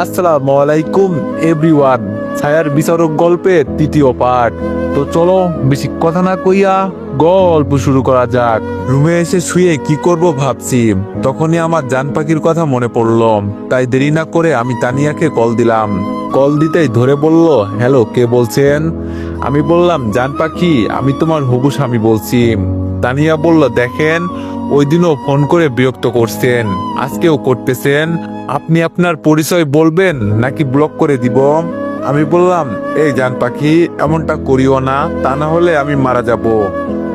আসসালামু আলাইকুম এভরিওয়ান। ছায়ার বিচারক গল্পের তৃতীয় পার্ট। তো চলো বেশি কথা না কইয়া গল্প শুরু করা যাক। রুমে এসে শুয়ে কি করব ভাবছি, তখনই আমার জান পাখির কথা মনে পড়লো। তাই দেরি না করে আমি তানিয়াকে কল দিলাম। কল দিতেই ধরে বলল, হ্যালো, কে বলছেন? আমি বললাম, জান পাখি, আমি তোমার হবু স্বামী বলছি। তানিয়া বলল, দেখেন, ওই দিনও ফোন করে বিরক্ত করছেন, আজকেও করতেছেন। আপনি আপনার পরিচয় বলবেন নাকি ব্লক করে দিব? আমি বললাম, এই জান পাখি, এমনটা করিও না, তা না হলে আমি মারা যাব।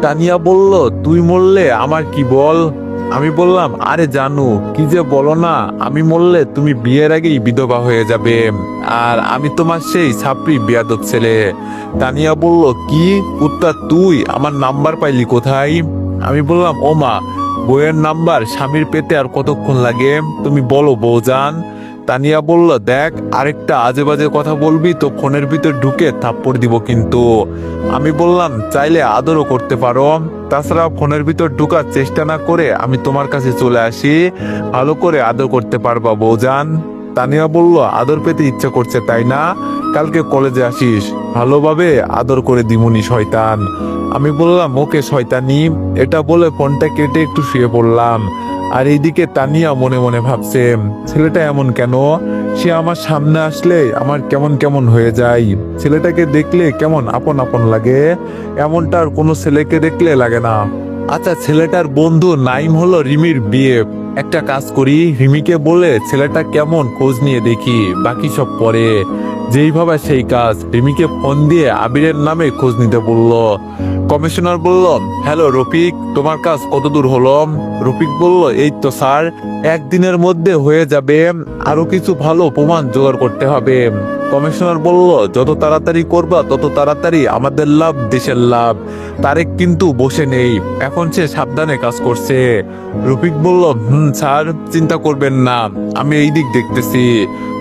তানিয়া বলল, তুই মরলে আমার কি বল? আমি বললাম, আরে জানু, কি যে বলো না, আমি মরলে তুমি বিয়ের আগেই বিধবা হয়ে যাবে, আর আমি তোমার সেই ছাপড়ি বিয়াদব ছেলে। তানিয়া বলল, কি কুত্তা তুই আমার নাম্বার পাইলি কোথায়? আমি বললাম, ও মা, বইয়ের নাম্বার স্বামীর পেতে আর কতক্ষণ লাগে, তুমি বলো বউজান। তানিয়া বলল, দেখ, আরেকটা আজে বাজে কথা বলবি তো ফোনের ভিতর ঢুকে থাপ্পড় দিব কিন্তু। আমি বললাম, চাইলে আদরও করতে পারো, তাছাড়া ফোনের ভিতর ঢুকার চেষ্টা না করে আমি তোমার কাছে চলে আসি, ভালো করে আদর করতে পারবা বউজান। তানিয়া বলল, আদর পেতে ইচ্ছা করছে তাই না? কালকে কলেজে আসিস, ভালোভাবে আদর করে দিমুনি শয়তান। আমি বললাম, ওকে শয়তানি। এটা বলে ফোনটা কেটে একটু শুয়ে পড়লাম। আর এইদিকে তানিয়া মনে মনে ভাবছে, ছেলেটা এমন কেন? সে আমার সামনে আসলে আমার কেমন কেমন হয়ে যায়, ছেলেটাকে দেখলে কেমন আপন আপন লাগে, এমনটা আর কোনো ছেলেকে দেখলে লাগে না। আচ্ছা, ছেলেটার বন্ধু নাইম হলো রিমির বিয়ে। একটা কাজ করি, রিমিকে বলে ছেলেটা কেমন খোঁজ নিয়ে দেখি, বাকি সব পরে। যেই ভাবে সেই কাজ, রিমিকে ফোন দিয়ে আবিরের নামে খোঁজ নিতে বলল। কমিশনার বলল, হ্যালো রফিক, তোমার কাজ কত দূর হলো? রফিক বলল, এই তো স্যার, একদিনের মধ্যে হয়ে যাবে, আরো কিছু ভালো প্রমাণ জোগাড় করতে হবে। কমিশনার বলল, যত তাড়াতাড়ি করবা তত তাড়াতাড়ি আমাদের লাভ, দেশের লাভ। তারেক কিন্তু বসে নেই, এখন সে সাবধানে কাজ করছে। রফিক বলল, স্যার, চিন্তা করবেন না, আমি এই দিক দেখতেছি।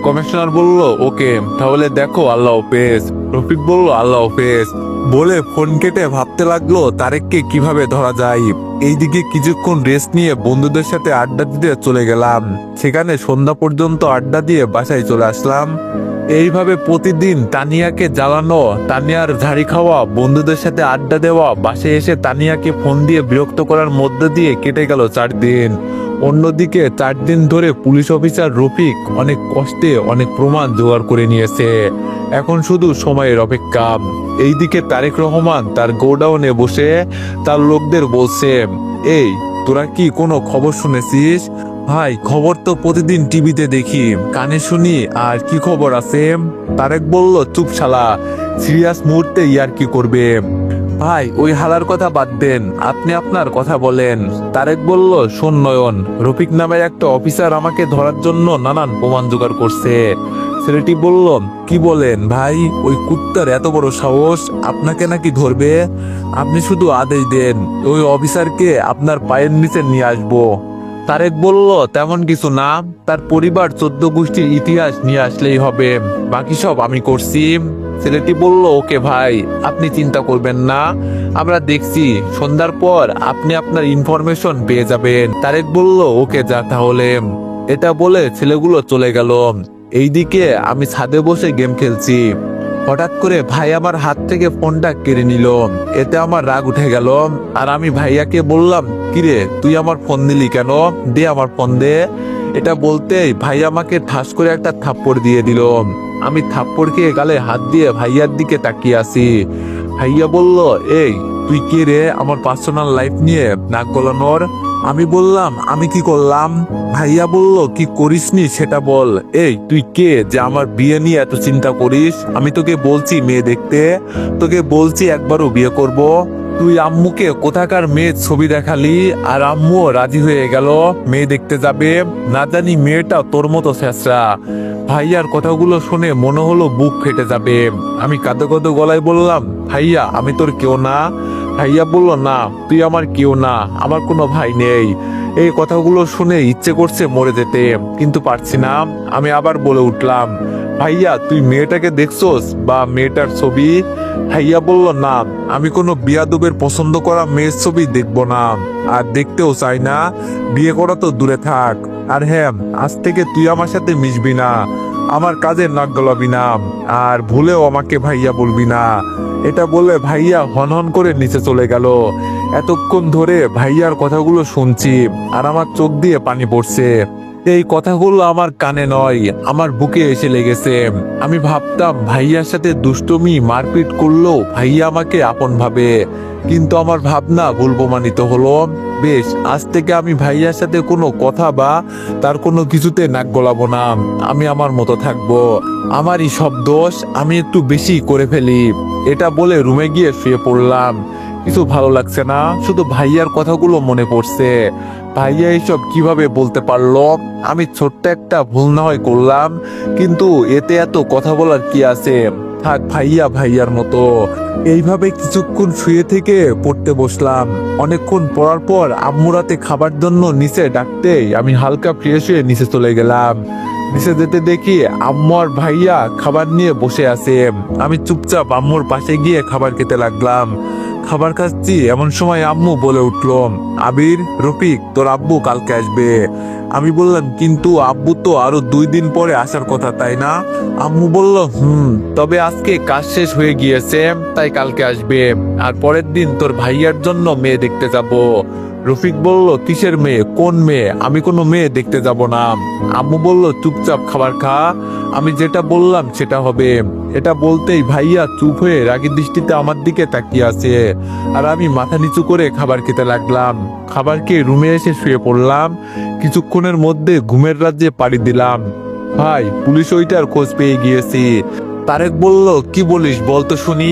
কমিশনার বলল, ওকে, তাহলে দেখো, আল্লাহ হাফেজ। রফিক বলল, আল্লাহ হাফেজ বলে ফোন কেটে ভাবতে লাগলো তারেককে কিভাবে ধরা যায়। এইদিকে কিছুক্ষণ রেস্ট নিয়ে বন্ধুদের সাথে আড্ডা দিতে চলে গেলাম। সেখানে সন্ধ্যা পর্যন্ত আড্ডা দিয়ে বাসায় চলে আসলাম। এইভাবে প্রতিদিন তানিয়াকে জ্বালানো, তানিয়ার ঝাড়ি খাওয়া, বন্ধুদের সাথে আড্ডা দেওয়া, বাসায় এসে তানিয়াকে ফোন দিয়ে বিরক্ত করার মধ্যে দিয়ে কেটে গেল 4 দিন। অন্যদিকে 4 দিন ধরে পুলিশ অফিসার রফিক অনেক কষ্টে অনেক প্রমাণ জোগাড় করে নিয়েছে, এখন শুধু সময়ের অপেক্ষা। এইদিকে তারেক রহমান তার গোডাউনে বসে তার লোকদের বলছে, এই, তোরা কি কোনো খবর শুনেছিস? ভাই, খবর তো প্রতিদিন টিভিতে দেখি, কানে শুনি, আর কি খবর আছে? তারেক বলল, চুপ শালা, সিরিয়াস মুহূর্তে ইয়ার কি করবে? ভাই, ওই হালার কথা বাদ দেন, আপনি আপনার কথা বলেন। তারেক বলল, শোন নয়ন, রফিক নামের একটা অফিসার আমাকে ধরার জন্য নানান প্রমাণ জোগাড় করছে। ছেলেটি বলল, কি বলেন ভাই? ওই কুত্তার এত বড় সাহস, আপনাকে নাকি ধরবে? আপনি শুধু আদেশ দেন, ওই অফিসারকে আপনার পায়ের নিচে নিয়ে আসবো। তারেক বলল, তেমন কিছু না, তার পরিবার 14 গোষ্ঠীর ইতিহাস নিয়ে আসলেই হবে, বাকি সব আমি করছি। ছেলেটি বলল, ওকে ভাই, আপনি চিন্তা করবেন না, আমরা দেখছি, সন্ধ্যার পর আপনি আপনার ইনফরমেশন পেয়ে যাবেন। তারেক বলল, ওকে, যা তাহলে। এটা বলে ছেলেগুলো চলে গেল। এইদিকে আমি ছাদে বসে গেম খেলছি। হঠাৎ করে ভাই আমার হাত থেকে ফোনটা কেড়ে নিল। এতে আমার রাগ উঠে গেল। আর আমি ভাইয়াকে বললাম, কিরে, তুই আমার ফোন দিলি কেন? দে আমার ফোন দে। এটা বলতেই ভাই আমাকে ঠাস করে একটা থাপ্পড় দিয়ে দিল। আমি থাপ্পড় খেয়ে গালে হাত দিয়ে ভাইয়ার দিকে তাকিয়ে আছি। ভাইয়া বলল, এই, তুই কে রে আমার পার্সোনাল লাইফ নিয়ে নাক গলানোর? আমি বললাম, আমি কি করলাম? ভাইয়া বলল, কি করিসনি সেটা বল। এই, তুই কে যে আমার বিয়ে নিয়ে এত চিন্তা করিস? আমি তোকে বলছি মেয়ে দেখতে, তোকে বলছি একবারও বিয়ে করব। তুই আম্মুকে কোথাকার মেয়ের ছবি দেখালি, আর আম্মুও রাজি হয়ে গেল মেয়ে দেখতে যাবে। না জানি মেয়েটা তোর মতো ছেঁচড়া। ভাইয়ার কথাগুলো শুনে মনে হলো বুক ফেটে যাবে। আমি কাঁদো কাঁদো গলায় বললাম, ভাইয়া, আমি তোর কেউ না। ভাইয়া বলল, না, তুই আমার কেউ না, আমার কোনো ভাই নেই। এই কথাগুলো শুনে ইচ্ছে করছে মরে যেতে, কিন্তু পারছি না। আমি আবার বলে উঠলাম, ভাইয়া, তুই মেয়েটাকে দেখছোস বা মেয়েটার ছবি? ভাইয়া বলল, না, আমি কোনো বিয়াদবের পছন্দ করা মেয়ের ছবি দেখবো না, আর দেখতেও চাই না। বিয়ে করা তো দূরে থাক। আর হ্যাঁ, আজ থেকে তুই আমার সাথে মিশবি না। আমার কাজে নাক গলাবি না, আর ভুলেও আমাকে ভাইয়া বলবি না। এটা বলে ভাইয়া হনহন করে নিচে চলে গেল। এতক্ষণ ধরে ভাইয়ার কথাগুলো শুনছি আর আমার চোখ দিয়ে পানি পড়ছে। এই কথাগুলো আমার কানে নয়, আমার বুকে এসে লেগেছে। আমি ভাবতাম ভাইয়ার সাথে দুষ্টুমি মারপিট করলেও ভাইয়া আমাকে আপন ভাবে, কিন্তু আমার ভাবনা ভুল প্রমাণিত হলো। বেশ, আজ থেকে আমি ভাইয়ার সাথে কোনো কথা বা তার কোনো কিছুতে নাক গলাবো না। আমি আমার মতো থাকবো। আমারই সব দোষ, আমি একটু বেশি করে ফেলি। এটা বলে রুমে গিয়ে শুয়ে পড়লাম। কিছু ভালো লাগছে না, শুধু ভাইয়ার কথাগুলো মনে পড়ছে। ভাইয়া এইসব কিভাবে বলতে পারলো? আমি ছোট্ট একটা ভুল না হয় করলাম, কিন্তু এতে এত কথা বলার কি আছে? থাক, ভাইয়া ভাইয়ার মতো। এইভাবে কিছুক্ষণ শুয়ে থেকে পড়তে বসলাম। অনেকক্ষণ পড়ার পর আম্মু রাতে খাবার জন্য নিচে ডাকতেই আমি হালকা ফ্রেশ হয়ে নিচে চলে গেলাম। নিচে যেতে দেখি আম্মু আর ভাইয়া খাবার নিয়ে বসে আছে। আমি চুপচাপ আম্মুর পাশে গিয়ে খাবার খেতে লাগলাম। খাবার খাচ্ছি এমন সময় আম্মু বলে উঠল, আবির, রফিক, তোর আব্বু কালকে আসবে। আমি বললাম, কিন্তু আব্বু তো আরো 2 দিন পরে আসার কথা, তাই না? আম্মু বলল, তবে আজকে কাজ শেষ হয়ে গিয়েছে, তাই কালকে আসবে। আর পরের দিন তোর ভাইয়ার জন্য মেয়ে দেখতে যাব। রফিক বলল, কিসের মেয়ে? কোন মেয়ে? আমি কোনো মেয়ে দেখতে যাব না। আম্মু বলল, চুপচাপ খাবার খা, আমি যেটা বললাম সেটা হবে। এটা বলতেই ভাইয়া চুপ হয়ে রাগী দৃষ্টিতে আমার দিকে তাকিয়ে আছে, আর আমি মাথা নিচু করে খাবার খেতে লাগলাম। খাবার খেয়ে রুমে এসে শুয়ে পড়লাম। কিছুক্ষণের মধ্যে ঘুমের রাজ্যে পাড়ি দিলাম। ভাই, পুলিশ ওইটার খোঁজ পেয়ে গিয়েছি। তারেক বলল, কি বলিস বলতো শুনি।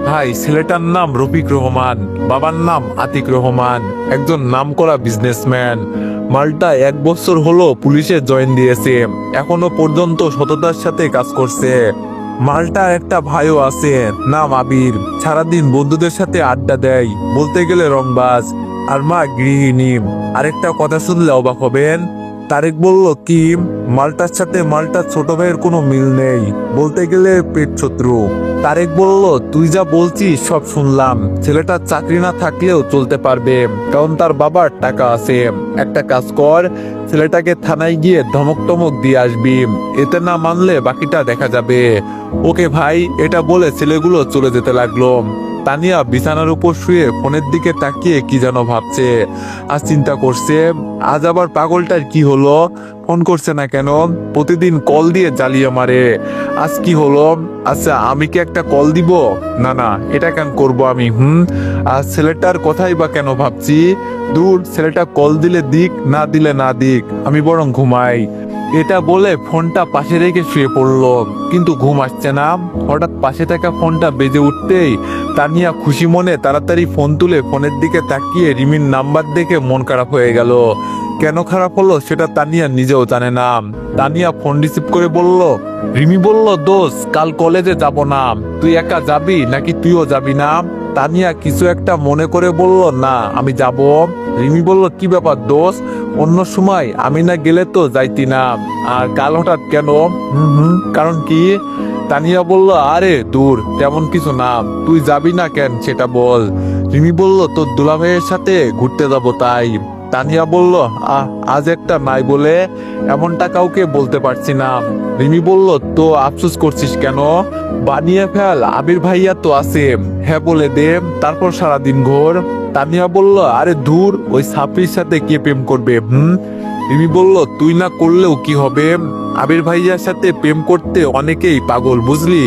ভাই, ছেলেটার নাম রফিক রহমান, বাবার নাম আতিক রহমান, একজন নামকরা বিজনেসম্যান। মালটা 1 বছর হলো পুলিশে জয়েন দিয়েছে, এখনো পর্যন্ত সততার সাথে কাজ করছে। মালটার একটা ভাইও আছে, নাম আবির। সারাদিন বন্ধুদের সাথে আড্ডা দেয়, বলতে গেলে রংবাজ। আর মা গৃহিণী। আরেকটা কথা শুনলে অবাক হবেন। তারেক বলল, কি? মালটার সাথে মালটার ছোট ভাইয়ের কোনো মিল নেই, বলতে গেলে পেট শত্রু। তারেক বলল, তুই যা বলছিস সব শুনলাম। ছেলেটার চাকরি না থাকলেও চলতে পারবে, কারণ তার বাবার টাকা আছে। একটা কাজ কর, ছেলেটাকে থানায় গিয়ে ধমক টমক দিয়ে আসবি, এতে না মানলে বাকিটা দেখা যাবে। ওকে ভাই। এটা বলে ছেলেগুলো চলে যেতে লাগলো। তানিয়া বিছানার উপর শুয়ে ফোনের দিকে তাকিয়ে কি যেন ভাবছে আর চিন্তা করছে, আজ আবার পাগলটার কি হলো? ফোন করছে না কেন? প্রতিদিন কল দিয়ে জ্বালিয়ে মারে, আজ কি হলো? আচ্ছা, আমি কি একটা কল দিব? না না, এটা কেন করব আমি? আর ছেলেটার কথাই বা কেন ভাবছি? দূর, ছেলেটা কল দিলে দিক, না দিলে না দিক, আমি বরং ঘুমাই। এটা বলে ফোনটা পাশে রেখে শুয়ে পড়লো, কিন্তু ঘুম আসছে না। হঠাৎ পাশে থাকা ফোনটা বেজে উঠতেই তানিয়া খুশি মনে তাড়াতাড়ি ফোন তুলে ফোনের দিকে তাকিয়ে রিমির নাম্বার দেখে মন খারাপ হয়ে গেল। কেন খারাপ হলো সেটা তানিয়া নিজেও জানে না। তানিয়া ফোন রিসিভ করে বলল, রিমি বলল, দোস্ত, কাল কলেজে যাব না, তুই একা যাবি নাকি তুইও যাবি না? তানিয়া কিছু একটা মনে করে বলল, না, আমি যাব। রিমি বলল, কি ব্যাপার দোস্ত? অন্য সময় আমি না গেলে তো যাইতি না, আর কাল হঠাৎ কেন? কারণ কি? তানিয়া বলল, আরে দূর, তেমন কিছু না, তুই যাবি না কেন সেটা বল। রিমি বলল, তোর দুলাভাইয়ের সাথে ঘুরতে যাব তাই। তানিয়া বলল, আজ একটা নাই বলে এমনটা কাউকে বলতে পারছি না। রিমি বলল, তো আফসোস করছিস কেন? বানিয়ে ফেল, আবির ভাইয়া তো আছে, হ্যাঁ বলে দে, তারপর সারাদিন ঘোর। তানিয়া বলল, আরে দূর, ওই সাফির সাথে কে প্রেম করবে? রিমি বলল, তুই না করলেও কি হবে? আবির ভাইয়ার সাথে প্রেম করতে অনেকেই পাগল, বুঝলি?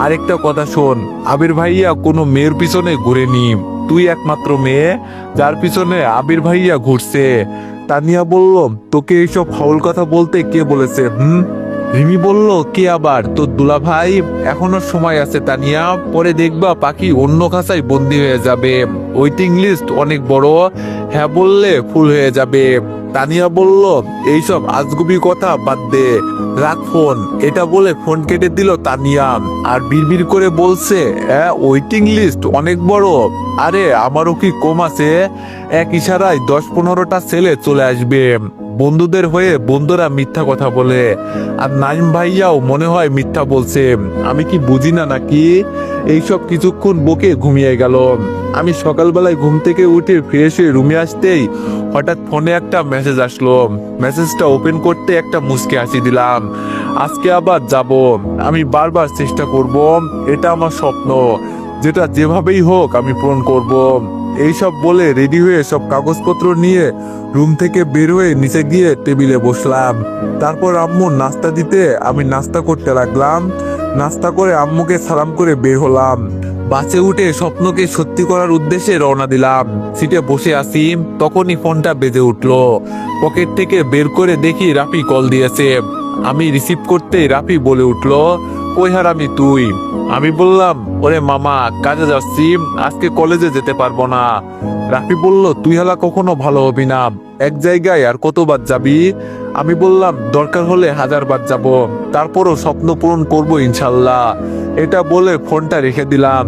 আরেকটা কথা শোন, আবির ভাইয়া কোনো মেয়ের পিছনে ঘুরেনি, তুই একমাত্র মেয়ে যার পিছনে আবির ভাইয়া ঘুরছে। তানিয়া বলল, তোকে এইসব ফাউল কথা বলতে কে বলেছে? রিমি বলল, কে আবার? তোর দুলা ভাই। এখনো সময় আছে তানিয়া, পরে দেখবা পাখি অন্য খাঁচায় বন্দি হয়ে যাবে, ওয়েটিং লিস্ট অনেক বড়, হ্যাঁ বললে ফুল হয়ে যাবে। তানিয়া বলল, এইসব আজগুবি কথা বাদ দে, রাখ ফোন। এটা বলে ফোন কেটে দিল তানিয়া, আর বিড়বিড় করে বলছে, ওয়েটিং লিস্ট অনেক বড়? আরে আমারও কি কম আছে? এক ইশারায় 10-15টা ছেলে চলে আসবে। বন্ধুদের হয়ে বন্ধুরা মিথ্যা কথা বলে, আর নাইম ভাইয়াও মনে হয় মিথ্যা বলছে। আমি কি বুঝি না নাকি? এইসব কিছুক্ষণ বকে ঘুমিয়ে গেল। আমি সকালবেলায় ঘুম থেকে উঠে ফ্রেশ হয়ে রুমে আসতেই হঠাৎ ফোনে একটা মেসেজ আসলো। মেসেজটা ওপেন করতে একটা মুচকি হাসি দিলাম। আজকে আবার যাব। আমি বারবার চেষ্টা করব, এটা আমার স্বপ্ন, যেটা যেভাবেই হোক আমি পূরণ করব। এইসব বলে রেডি হয়ে সব কাগজপত্র নিয়ে রুম থেকে বের হয়ে নিচে গিয়ে টেবিলে বসলাম। তারপর আম্মু নাস্তা দিতে আমি নাস্তা করতে লাগলাম। নাস্তা করে আম্মুকে সালাম করে বের হলাম। বাসে উঠে স্বপ্নকে সত্যি করার উদ্দেশ্যে রওনা দিলাম। সিটে বসে আছি, তখনই ফোনটা বেজে উঠলো। পকেট থেকে বের করে দেখি রাফি কল দিয়েছে। আমি রিসিভ করতেই রাফি বলে উঠলো, কই হারামি তুই? আমি বললাম, ওরে মামা, কাজে যাচ্ছি, আজকে কলেজে যেতে পারবো না। রাফি বলল, তুই হালা কখনো ভালো হবি না, এক জায়গায় আর কতবার যাবি? আমি বললাম, দরকার হলে 1000 বার যাব, তারপরও স্বপ্ন পূরণ করবো ইনশাল্লাহ। এটা বলে ফোনটা রেখে দিলাম।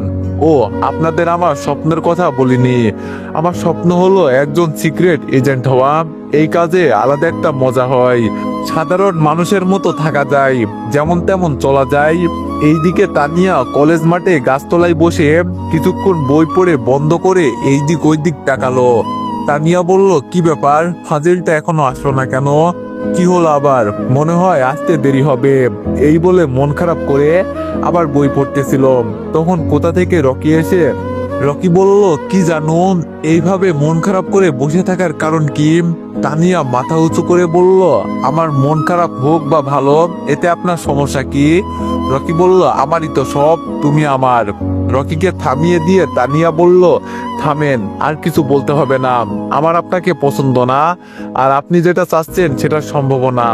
ও, আপনাদের আমার স্বপ্নের কথা বলিনি। আমার স্বপ্ন হলো একজন সিক্রেট এজেন্ট হওয়া। এই কাজে আলাদা একটা মজা হয়। সাধারণ মানুষের মতো থাকা যায়, যেমন তেমন চলা যায়। এইদিকে তানিয়া কলেজ মাঠে গাছতলায় বসে কিছুক্ষণ বই পড়ে বন্ধ করে এই দিক ওই দিক তাকালো। তানিয়া বলল, কি ব্যাপার, ফাজিলটা এখনো আসলো না কেন? কি হলো আবার? মনে হয় আসতে দেরি হবে। এই বলে মন খারাপ করে আবার বই পড়তেছিল। তখন কোথা থেকে রকি এসে রকি বলল, কি জানো, এইভাবে মন খারাপ করে বসে থাকার কারণ কি? তানিয়া মাথা উঁচু করে বলল, আমার মন খারাপ হোক বা ভালো, এতে আপনার সমস্যা কি? রকি বলল, আমারই তো সব, তুমি আমার। রকিকে থামিয়ে দিয়ে তানিয়া বলল, থামেন, আর কিছু বলতে হবে না। আমার আপনাকে পছন্দ না, আর আপনি যেটা চাচ্ছেন সেটা সম্ভব না।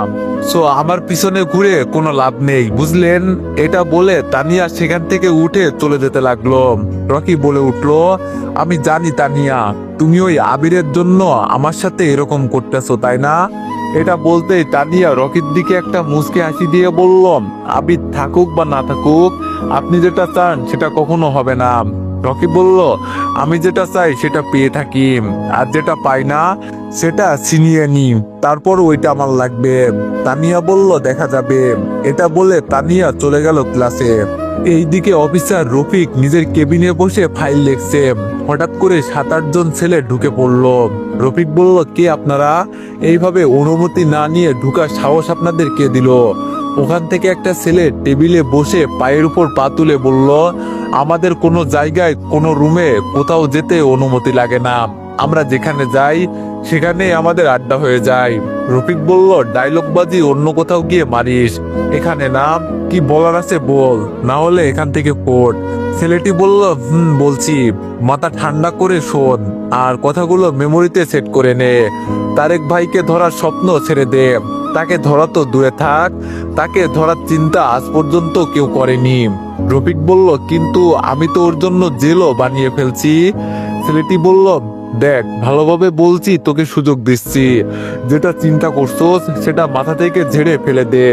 সো আমার পিছনে ঘুরে কোনো লাভ নেই, বুঝলেন? এটা বলে তানিয়া সেখান থেকে উঠে চলে যেতে লাগলো। রকি বলে উঠলো, আমি জানি তানিয়া, তুমি ওই আবিরের জন্য আমার সাথে এরকম করতেছো, তাই না? এটা বলতেই তানিয়া রকির দিকে একটা মুচকি হাসি দিয়ে বলল, আবির থাকুক বা না থাকুক, আপনি যেটা চান সেটা কখনো হবে না। রকি বলল, আমি যেটা চাই সেটা পেয়ে থাকি, আর যেটা পাই না সেটা ছিনিয়ে নি, তারপর ওইটা আমার লাগবে। তানিয়া বলল, দেখা যাবে। এটা বলে তানিয়া চলে গেল ক্লাসে। এইদিকে অফিসার রফিক নিজের কেবিনে বসে ফাইল লিখছে। হঠাৎ করে 7-8 জন ছেলে ঢুকে পড়লো। রফিক বলল, কে আপনারা? এইভাবে অনুমতি না নিয়ে ঢুকার সাহস আপনাদের কে দিল? ওখান থেকে একটা ছেলে টেবিলে বসে পায়ের উপর পা তুলে বলল, আমাদের কোনো জায়গায় কোনো রুমে কোথাও যেতে অনুমতি লাগে না, আমরা যেখানে যাই সেখানে আমাদের আড্ডা হয়ে যায়। রফিক বলল, ডায়লগবাজি অন্য কোথাও গিয়ে মারিস, এখানে না। কি বলার আছে বল, না হলে এখান থেকে পড়। ছেলেটি বলল, বলছি। মাথা ঠান্ডা করে শোন, আর কথাগুলো মেমোরিতে সেট করে নে। তারেক ভাইকে ধরার স্বপ্ন ছেড়ে দে। তাকে ধরা তো দূরে থাক, তাকে ধরার চিন্তা আজ পর্যন্ত কেউ করেনি। রফিক বলল, কিন্তু আমি তো ওর জন্য জেলও বানিয়ে ফেলছি। ছেলেটি বলল, দেখ, ভালোভাবে বলছি, তোকে সুযোগ দিচ্ছি। যেটা চিন্তা করছোস সেটা মাথা থেকে ঝেড়ে ফেলে দে।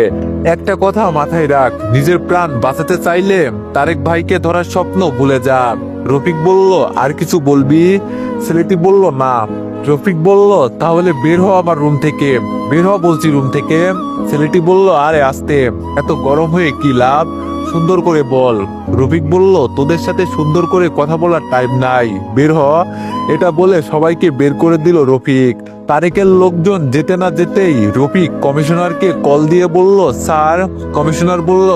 একটা কথা মাথায় রাখ, নিজের প্রাণ বাঁচাতে চাইলে তারেক ভাইকে ধরার স্বপ্ন ভুলে যা। রফিক বলল, আর কিছু বলবি? ছেলেটি বলল, না। রফিক বলল, তাহলে বের হ আমার রুম থেকে, বের হ বলছি রুম থেকে। ছেলেটি বলল, আরে আস্তে, এত গরম হয়ে কি লাভ, সুন্দর করে বল। রফিক বলল, তোদের সাথে সুন্দর করে কথা বলার টাইম নাই, বের হ। এটা বলে সবাইকে বের করে দিল রফিক। তারেকের লোকজন যেতে না যেতেই রফিক কমিশনারকে কল দিয়ে বলল, স্যার। কমিশনার বলল,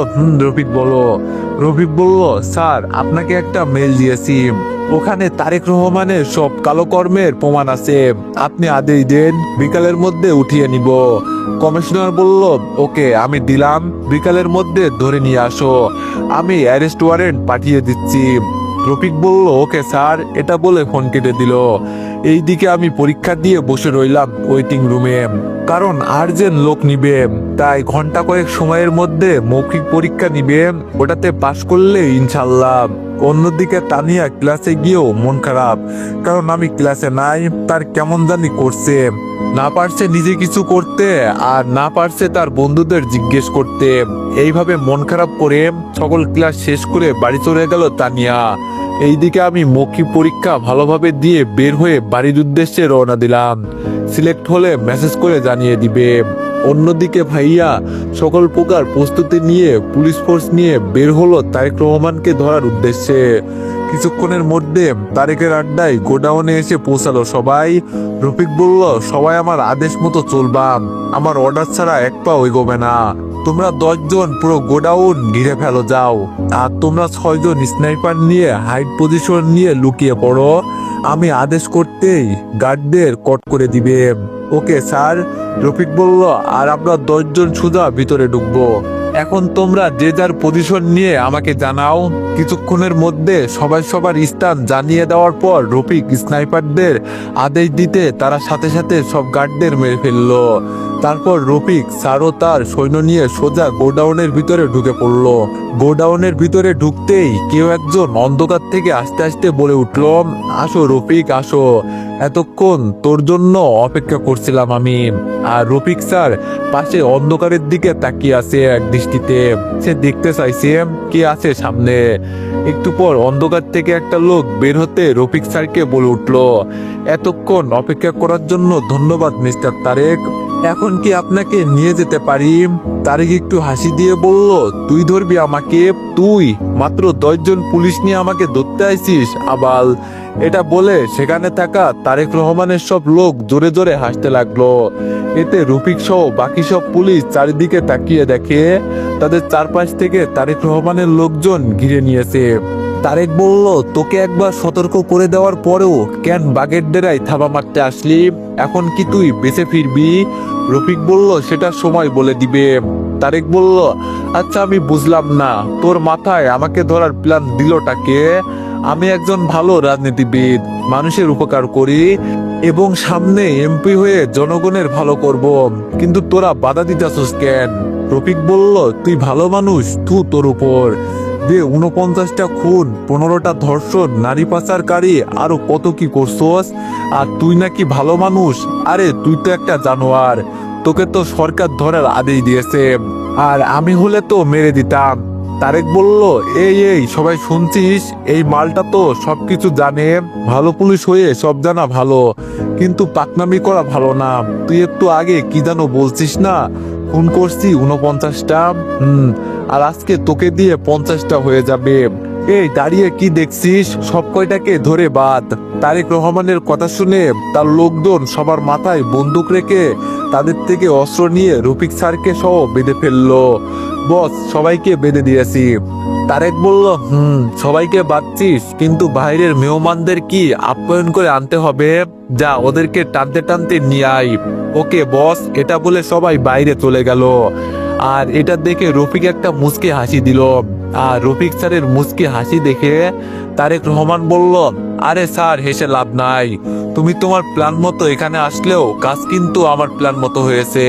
রফিক বলো। রফিক বলল, স্যার, আপনাকে একটা মেল দিয়েছি, ওখানে তারেক রহমানের সব কালো কর্মের প্রমাণ আছে, আপনি আদেশ দেন, বিকালের মধ্যে উঠিয়ে নিব। কমিশনার বলল, ওকে, আমি দিলাম, বিকালের মধ্যে ধরে নিয়ে আসো, আমি অ্যারেস্ট ওয়ারেন্ট পাঠিয়ে দিচ্ছি। রফিক বলল, ওকে স্যার। এটা বলে ফোন কেটে দিল। এইদিকে আমি পরীক্ষা দিয়ে বসে রইলাম ওয়েটিং রুমে, কারণ আর্জেন্ট লোক নিবে, তাই ঘন্টা কয়েক সময়ের মধ্যে মৌখিক পরীক্ষা নিবে, ওটাতে পাশ করলে ইনশাল্লাহ। অন্যদিকে তানিয়া ক্লাসে গিয়েও মন খারাপ, কারণ আমি ক্লাসে নাই, তার কেমন জানি করছে। না পারছে নিজে কিছু করতে, আর না পারছে তার বন্ধুদের জিজ্ঞেস করতে। এইভাবে মন খারাপ করে সকল ক্লাস শেষ করে বাড়ি চলে গেল তানিয়া। এইদিকে আমি মৌখিক পরীক্ষা ভালোভাবে দিয়ে বের হয়ে বাড়ির উদ্দেশ্যে রওনা দিলাম। সিলেক্ট হলে মেসেজ করে জানিয়ে দিবে। অন্যদিকে ভাইয়া সকল প্রকার প্রস্তুতি নিয়ে পুলিশ ফোর্স নিয়ে বের হলো তারেক রহমানকে ধরার উদ্দেশ্যে। কিছুক্ষণের মধ্যে তারেকের আড্ডায় গোডাউনে এসে পৌঁছালো সবাই। রফিক বলল, সবাই আমার আদেশ মতো চলবা, আমার অর্ডার ছাড়া এক পা এগোবে না। তোমরা 10 জন পুরো গোডাউন ঘিরে ফেলো যাও, আর তোমরা 6 জন স্নাইপার নিয়ে হাইড পজিশন নিয়ে লুকিয়ে পড়ো। আমি আদেশ করতেই গার্ডদের কট করে দিবে। ওকে স্যার, রফিক বলল। আর আমরা 10 জন সোজা ভিতরে ঢুকবো। এখন তোমরা যে যার পজিশন নিয়ে আমাকে জানাও। কিছুক্ষণের মধ্যে সবাই সবার স্থান জানিয়ে দেওয়ার পর রফিক স্নাইপারদের আদেশ দিতে তারা সাথে সাথে সব গার্ডদের মেরে ফেললো। তারপর রফিক স্যারও তার সৈন্য নিয়ে সোজা গোডাউনের ভিতরে ঢুকে পড়লো। গোডাউনের ভিতরে ঢুকতেই কেউ একজন অন্ধকার থেকে আস্তে আস্তে বলে উঠল, আসো রফিক আসো, এতক্ষণ তোর জন্য অপেক্ষা করছিলাম আমি। আর রফিক স্যার পাশে অন্ধকারের দিকে তাকিয়ে আছে এক দৃষ্টিতে। সে দেখতে চাইছে কে আছে সামনে। একটু পর অন্ধকার থেকে একটা লোক বের হতে রফিক স্যারকে বলে উঠল, এতক্ষণ অপেক্ষা করার জন্য ধন্যবাদ মিস্টার তারেক। এখন কি আপনাকে নিয়ে যেতে পারি? তারেক একটু হাসি দিয়ে বলল, তুই ধরবি আমাকে? তুই মাত্র 10 জন পুলিশ নিয়ে আমাকে ধরতে আইছিস আবাল। এটা বলে সেখানে থাকা তারেক রহমানের সব লোক জোরে জোরে হাসতে লাগলো। এতে রফিক সহ বাকি সব পুলিশ চারিদিকে তাকিয়ে দেখে তাদের চারপাশ থেকে তারেক রহমানের লোকজন ঘিরে নিয়েছে। তারেক বলল, তোকে একবার সতর্ক করে দেওয়ার পরেও কেন বাগের ডেরায় থাবা মারতে আসলি? এখন কি তুই বেঁচে ফিরবি? রফিক বলল, সেটা সময় বলে দিবে। তারেক বলল, আচ্ছা আমি বুঝলাম না, তোর মাথায় আমাকে ধরার প্ল্যান দিলটাকে? আমি একজন ভালো রাজনীতিবিদ, মানুষের উপকার করি এবং সামনে এমপি হয়ে জনগণের ভালো করব, কিন্তু তোরা বাধা দিতেছস কেন? রফিক বলল, তুই ভালো মানুষ, তোর উপর যে 49টা খুন, 15টা ধর্ষণ, নারী পাচারকারী, আরো কত কি করছস, আর তুই নাকি ভালো মানুষ? আরে তুই তো একটা জানোয়ার, তোকে তো সরকার ধরার আদেশ দিয়েছে, আর আমি হলে তো মেরে দিতাম। তারেক বলল, এই সবাই শুনছিস? এই মালটা তো সবকিছু জানে। ভালো পুলিশ হয়ে সব জানা ভালো, কিন্তু পাকনামি করা ভালো না। তুই একটু আগে কি জানো বলছিস না, খুন করছি 49টা। আর আজকে তোকে দিয়ে 50টা হয়ে যাবে। এই দাঁড়িয়ে কি দেখছিস? সব কয়টাকে ধরে বাদ। তারেক রহমানের কথা শুনে তার লোকজন সবার মাথায় বন্দুক রেখে তাদের থেকে অস্ত্র নিয়ে রফিক স্যারকে সহ বেঁধে ফেললো। বস, সবাইকে বেঁধে দিয়েছি। তারেক বলল, সবাইকে বাঁধছিস, কিন্তু বাইরের মেহমানদের কি আপ্যায়ন করে আনতে হবে? যা, ওদেরকে টানতে টানতে নিয়ে আই। ওকে বস। এটা বলে সবাই বাইরে চলে গেল। আর এটা দেখে রফিক একটা মুচকি হাসি দিল। আর রফিক স্যারের মুচকি হাসি দেখে তারেক রহমান বলল, আরে স্যার, হেসে লাভ নাই। তুমি তোমার প্ল্যান মতো এখানে আসলেও কাজ কিন্তু আমার প্ল্যান মতো হয়েছে।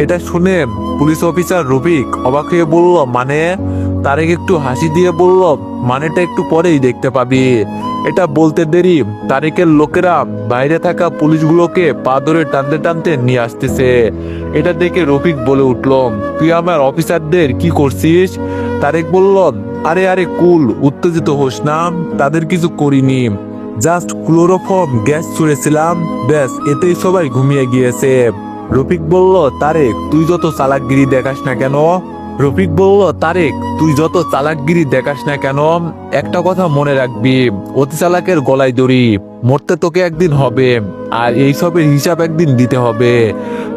এটা শুনে পুলিশ অফিসার রফিক অবাক হয়ে বলল, মানে? তারেক একটু হাসি দিয়ে বলল, মানেটা একটু পরেই দেখতে পাবি। এটা বলতে দেরি তারেকের লোকেরা বাইরে থাকা পুলিশগুলোকে পা ধরে টানতে টানতে নিয়ে আসতেছে। এটা দেখে রফিক বলে উঠল, তুই আমার অফিসারদের কি করছিস? তারেক বলল, আরে কুল, উত্তেজিত হোস না, তাদের কিছু করিনি, জাস্ট ক্লোরোফর্ম গ্যাস ছুঁড়েছিলাম, ব্যাস, এতেই সবাই ঘুমিয়ে গিয়েছে। রফিক বলল, তারেক তুই যত চালাকগিরি দেখাস না কেন রফিক বলল, তারেক তুই যত চালাকগিরি দেখাস না কেন, একটা কথা মনে রাখবি, অতি চালাকের গলায় দড়ি, মরতে তোকে একদিন হবে, আর এইসবের হিসাব একদিন দিতে হবে।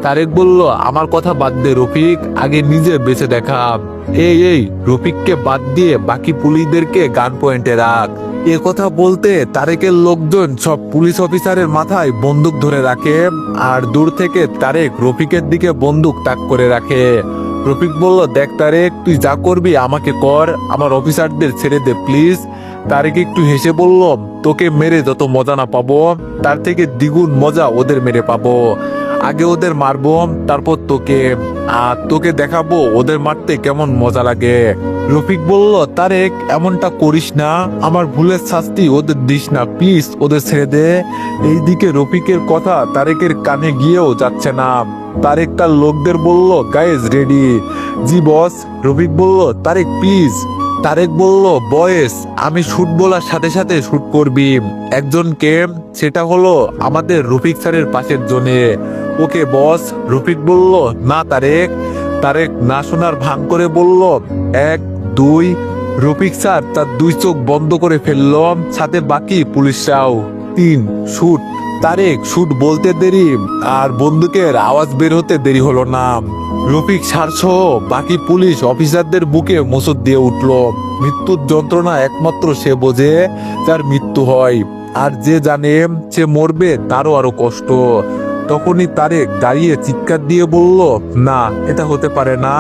তারেক বলল, আমার কথা বাদ দে রফিক, আগে নিজে বেঁচে দেখা। এই রফিককে বাদ দিয়ে বাকি পুলিশদেরকে গান পয়েন্টে রাখ। এ কথা বলতে তারেকের লোকজন সব পুলিশ অফিসারের মাথায় বন্দুক ধরে রাখে, আর দূর থেকে তারেক রফিকের দিকে বন্দুক তাক করে রাখে। রফিক বলল, দেখ তারেক, তুই যা করবি আমাকে কর, আমার অফিসারদের ছেড়ে দে প্লিজ। তারেক একটু হেসে বলল, তোকে মেরে যত মজা না পাবো, তার থেকে দ্বিগুণ মজা ওদের মেরে পাবো। আগে ওদের মারবো, তারপর তোকে, আর তোকে দেখাবো ওদের মারতে কেমন মজা লাগে। রফিক বলল, তারেক এমনটা করিস না, আমার ভুলের শাস্তি ওদের দিস না প্লিজ, ওদের ছেড়ে দে। এইদিকে রফিকের কথা তারেকের কানে গিয়েও যাচ্ছে না। তারেক তার লোকদের বলল, গাইজ রেডি? জি বস। রফিক বলল, তারেক প্লিজ। তারেক বলল, বয়েস, আমি শুট বলার সাথে সাথে শুট করবি একজনকে, সেটা হলো আমাদের রফিক স্যারের পাশের জনে। ওকে বস। রফিক বলল, না তারেক। তারেক না শোনার ভান করে বলল, 1 2। রফিক স্যার তার 2 চোখ বন্ধ করে ফেলল, সাথে বাকি পুলিশরাও। 3 শুট। তারেক শুট বলতে দেরি আর বন্দুকের আওয়াজ বের হতে দেরি হলো না। রফিক স্যার সহ বাকি পুলিশ অফিসারদের বুকে মোচড় দিয়ে উঠল। মৃত্যুর যন্ত্রণা একমাত্র সে বোঝে যার মৃত্যু হয়, আর যে জানে সে মরবে তারও আরো কষ্ট। তখনই তারেক দাঁড়িয়ে চিৎকার দিয়ে বলল, না, এটা হতে পারে না।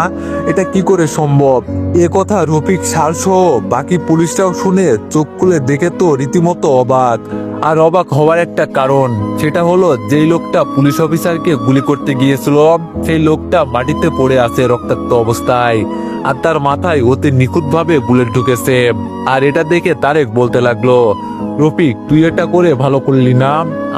এটা কি করে সম্ভব? এ কথা রফিক স্যার সহ বাকি পুলিশরাও শুনে চোখ খুলে দেখে তো রীতিমতো অবাক। আর অবাক হওয়ার একটা কারণ, সেটা হলো যেই লোকটা পুলিশ অফিসারকে গুলি করতে গিয়েছিল সেই লোকটা মাটিতে পড়ে আছে রক্তাক্ত অবস্থায়, আর তার মাথায় অতি নিখুঁতভাবে বুলেট ঢুকেছে। আর এটা দেখে তারেক বলতে লাগলো, রফিক, তুই এটা করে ভালো করলি না,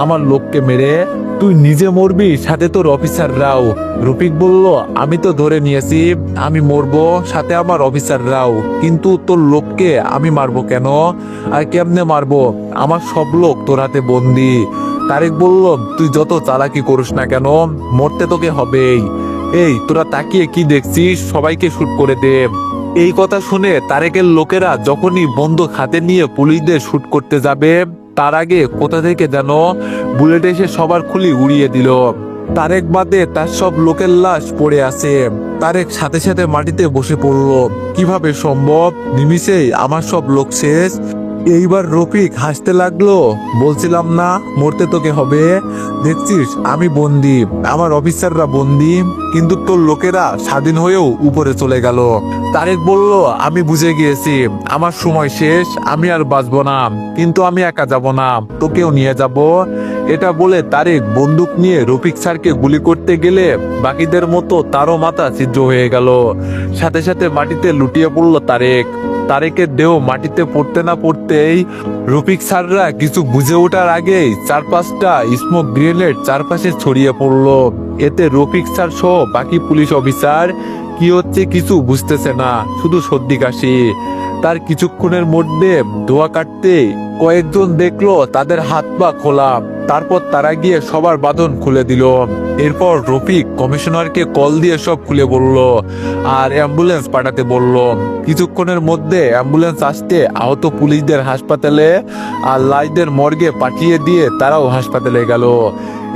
আমার লোককে মেরে। তুই নিজে মরবি, সাথে তোর অফিসাররাও। রফিক বলল, আমি তো ধরে নিয়েছি আমি মরবো, সাথে আমার অফিসাররাও, কিন্তু তোর লোককে আমি মারবো কেন? আর কেমনে মারবো? আমার সব লোক তোর হাতে বন্দি। তারেক বলল, তুই যত চালাকি করিস না কেন, মরতে তোকে হবেই। এই তোরা তাকিয়ে কি দেখছিস? সবাইকে শুট করে দে। এই কথা শুনে তারেকের লোকেরা যখনই বন্দুক হাতে নিয়ে পুলিশদের শুট করতে যাবে, তার আগে কোথা থেকে যেন বুলেট এসে সবার খুলি উড়িয়ে দিল। তারেক বাদে তার সব লোকের লাশ পড়ে আছে। তারেক সাথে সাথে মাটিতে বসে পড়ল। কিভাবে সম্ভব? নিমিষেই আমার সব লোক শেষ। এইবার রফিক হাসতে লাগলো, বলছিলাম না মরতে তোকে হবে? দেখছিস আমি বন্দি, আমার অফিসাররা বন্দি, কিন্তু তোর লোকেরা স্বাধীন হয়েও উপরে চলে গেল। তারেক বলল, আমি বুঝে গিয়েছি আমার সময় শেষ, আমি আর বাঁচবো না, কিন্তু আমি একা যাব না, তোকেও নিয়ে যাব। এটা বলে তারেক বন্দুক নিয়ে রফিক স্যারকে গুলি করতে গেলে বাকিদের মতো তারও মাথা ছিদ্র হয়ে গেল। সাথে সাথে মাটিতে লুটিয়ে পড়ল তারেক। তারেকের দেহ মাটিতে পড়তে না পড়তেই রফিক স্যাররা কিছু বুঝে ওঠার আগেই 4-5টা স্মোক গ্রেনেড চারপাশে ছড়িয়ে পড়ল। এতে রফিক স্যার সহ বাকি পুলিশ অফিসার কি হচ্ছে কিছু বুঝতেছে না, শুধু সর্দি কাশি। তার কিছুক্ষণের মধ্যে ধোয়া কাটতে কয়েকজন দেখলো তাদের হাত পা খোলা। তারপর তারা গিয়ে সবার বাঁধন খুলে দিল। এরপর রফিক কমিশনারকে কল দিয়ে সব খুলে বলল আর অ্যাম্বুলেন্স পাঠাতে বলল। কিছুক্ষণের মধ্যে অ্যাম্বুলেন্স আসতে আহত পুলিশদের হাসপাতালে আর লাশদের মর্গে পাঠিয়ে দিয়ে তারাও হাসপাতালে গেল।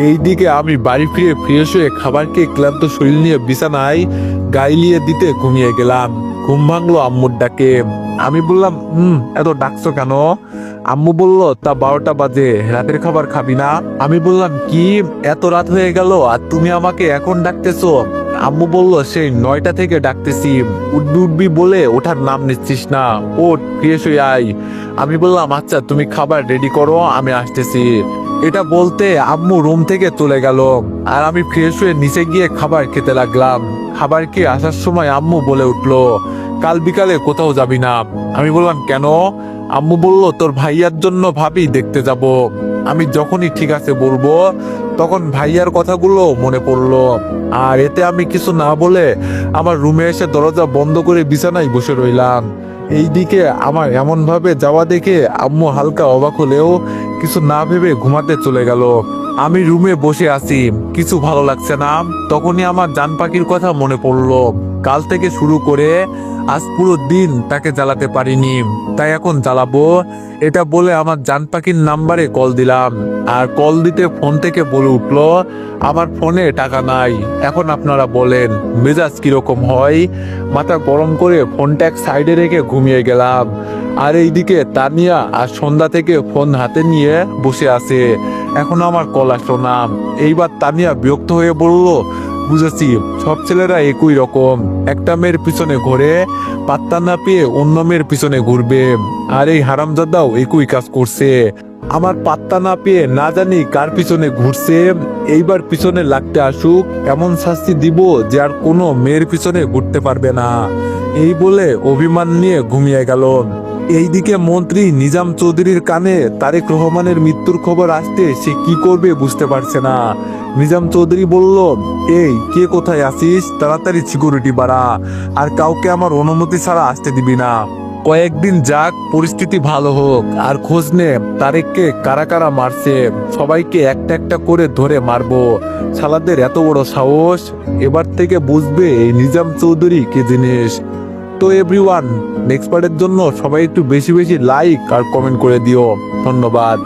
এইদিকে আমি বাড়ি ফিরে ফ্রেশ হয়ে খাবার খেয়ে ক্লান্ত শরীর নিয়ে বিছানায় গাইলিয়ে দিতে ঘুমিয়ে গেলাম। ঘুম ভাঙলো আম্মুর ডাকে। আমি বললাম, এত ডাকছো কেন? আম্মু বলল, তা 12টা বাজে, রাতের খাবার খাবি না? আমি বললাম, কি এত রাত হয়ে গেল আর তুমি আমাকে এখন ডাকতেছো? আম্মু বলল, সেই 9টা থেকে ডাকতেছি, উঠবি উঠবি বলে ওঠার নাম নিচ্ছিস না, ওঠ ফ্রেশ হয়ে আয়। আমি বললাম, আচ্ছা তুমি খাবার রেডি করো, আমি আসতেছি। এটা বলতে আম্মু রুম থেকে চলে গেল আর আমি ফ্রেশ হয়ে নিচে গিয়ে খাবার খেতে লাগলাম। খাবার খেয়ে আসার সময় আম্মু বলে উঠলো, কাল বিকালে কোথাও যাবি না? আমি বললাম, কেন? আম্মু বলল, তোর ভাইয়ার জন্য ভাবি দেখতে যাব। আমি যখনই ঠিক আছে বলবো তখন ভাইয়ার কথাগুলো মনে পড়লো। আর এতে আমি কিছু না বলে আমার রুমে এসে দরজা বন্ধ করে বিছানায় বসে রইলাম। এইদিকে আমার এমন ভাবে যাওয়া দেখে আম্মু হালকা অবাক হলেও কিছু না ভেবে ঘুমাতে চলে গেল। আমি রুমে বসে আছি, কিছু ভালো লাগছে না। তখনই আমার জান পাখির কথা মনে পড়লো। কাল থেকে শুরু করে আজ পুরো দিন তাকে জ্বালাতে পারিনি, তাই এখন জ্বালাবো। এটা বলে আমার জান পাখির নাম্বারে কল দিলাম। আর কল দিতে ফোন থেকে বলে উঠলো, আমার ফোনে টাকা নাই, এখন আপনারা বলেন মেজাজ কিরকম হয়। মাথা গরম করে ফোনটা এক সাইডে রেখে ঘুমিয়ে গেলাম। আর এইদিকে তানিয়া আর সন্ধ্যা থেকে ফোন হাতে নিয়ে বসে আছে, এখন আমার কল আসলো না। এইবার তানিয়া বিরক্ত হয়ে বলল, বুঝেছি, সব ছেলেরা একই রকম, একটা মেয়ের পিছনে ঘোরে, পাত্তা না পেয়ে অন্য মেয়ের পিছনে ঘুরবে। আর এই হারামজাদাও একই কাজ করছে, আমার পাত্তা না পেয়ে না জানি কার পিছনে ঘুরছে। এইবার পিছনে লাগতে আসুক, এমন শাস্তি দিব যে আর কোনো মেয়ের পিছনে ঘুরতে পারবে না। এই বলে অভিমান নিয়ে ঘুমিয়ে গেল। এইদিকে মন্ত্রী নিজাম চৌধুরীর কানে তারেক রহমানের মৃত্যুর খবর আসতে সে কি করবে বুঝতে পারছে না। নিজাম চৌধুরী বলল, এই কে কোথায় আছিস? তাড়াতাড়ি সিকিউরিটি বাড়া, আর কাউকে আমার অনুমতি ছাড়া আসতে দিবি না। কয়েকদিন যাক, পরিস্থিতি ভালো হোক, আর খোঁজ নে তারেককে কারা কারা মারছে। সবাইকে একটা একটা করে ধরে মারবো। শালাদের এত বড় সাহস! এবার থেকে বুঝবে এই নিজাম চৌধুরী কি জিনিস। তো এভরিওয়ান, নেক্সট পার্টের জন্য সবাই একটু বেশি বেশি লাইক আর কমেন্ট করে দিও। ধন্যবাদ।